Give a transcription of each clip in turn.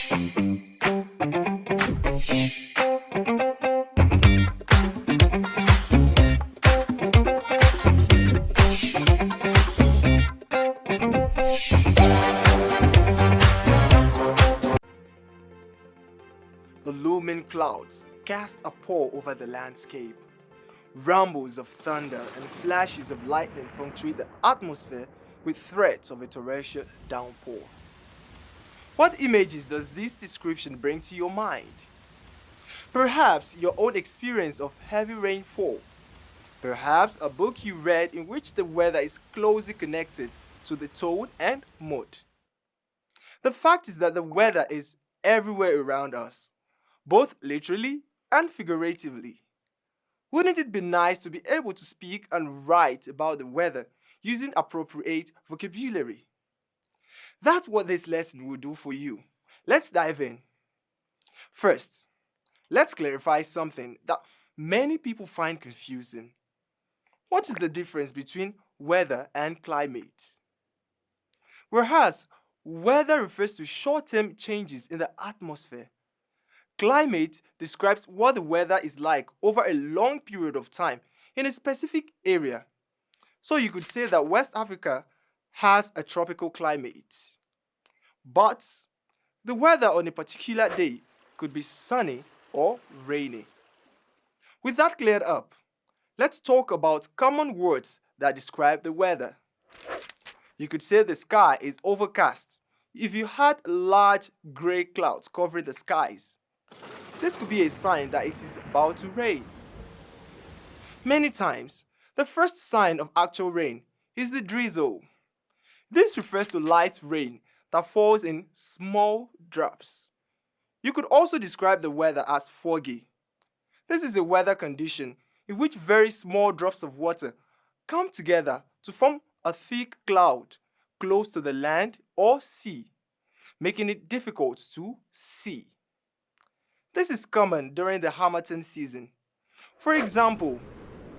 The looming clouds cast a pall over the landscape. Rumbles of thunder and flashes of lightning punctuate the atmosphere with threats of a torrential downpour. What images does this description bring to your mind? Perhaps your own experience of heavy rainfall. Perhaps a book you read in which the weather is closely connected to the tone and mood. The fact is that the weather is everywhere around us, both literally and figuratively. Wouldn't it be nice to be able to speak and write about the weather using appropriate vocabulary? That's what this lesson will do for you. Let's dive in. First, let's clarify something that many people find confusing. What is the difference between weather and climate? Whereas weather refers to short-term changes in the atmosphere, climate describes what the weather is like over a long period of time in a specific area. So you could say that West Africa has a tropical climate. But the weather on a particular day could be sunny or rainy. With that cleared up, let's talk about common words that describe the weather. You could say the sky is overcast if you had large gray clouds covering the skies. This could be a sign that it is about to rain. Many times, the first sign of actual rain is the drizzle. This refers to light rain that falls in small drops. You could also describe the weather as foggy. This is a weather condition in which very small drops of water come together to form a thick cloud close to the land or sea, making it difficult to see. This is common during the Harmattan season. For example,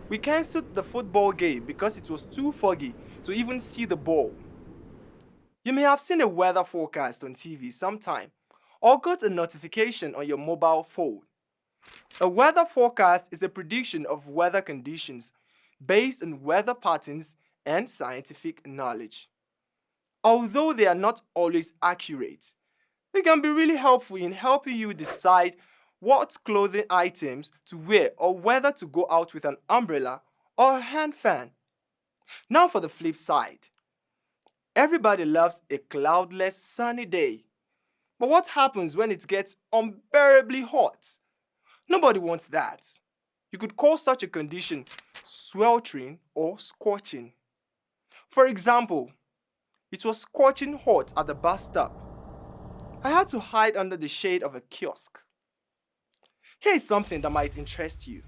we cancelled the football game because it was too foggy to even see the ball. You may have seen a weather forecast on TV sometime or got a notification on your mobile phone. A weather forecast is a prediction of weather conditions based on weather patterns and scientific knowledge. Although they are not always accurate, they can be really helpful in helping you decide what clothing items to wear or whether to go out with an umbrella or a hand fan. Now for the flip side. Everybody loves a cloudless sunny day. But what happens when it gets unbearably hot? Nobody wants that. You could call such a condition sweltering or scorching. For example, it was scorching hot at the bus stop. I had to hide under the shade of a kiosk. Here is something that might interest you.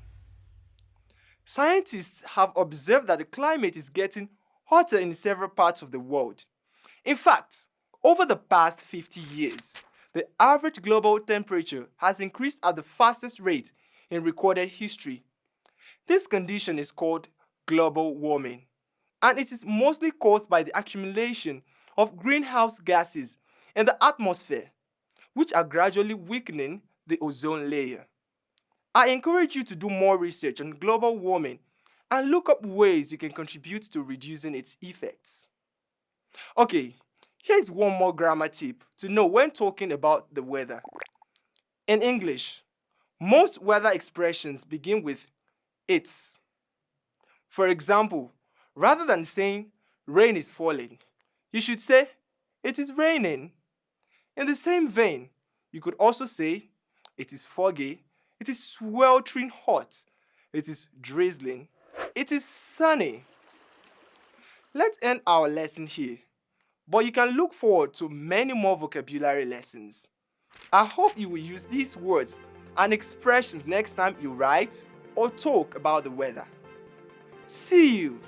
Scientists have observed that the climate is getting hotter in several parts of the world. In fact, over the past 50 years, the average global temperature has increased at the fastest rate in recorded history. This condition is called global warming, and it is mostly caused by the accumulation of greenhouse gases in the atmosphere, which are gradually weakening the ozone layer. I encourage you to do more research on global warming and look up ways you can contribute to reducing its effects. Okay, here's one more grammar tip to know when talking about the weather. In English, most weather expressions begin with it's. For example, rather than saying rain is falling, you should say it is raining. In the same vein, you could also say it is foggy, it is sweltering hot, it is drizzling, it is sunny. Let's end our lesson here, but you can look forward to many more vocabulary lessons. I hope you will use these words and expressions next time you write or talk about the weather. See you!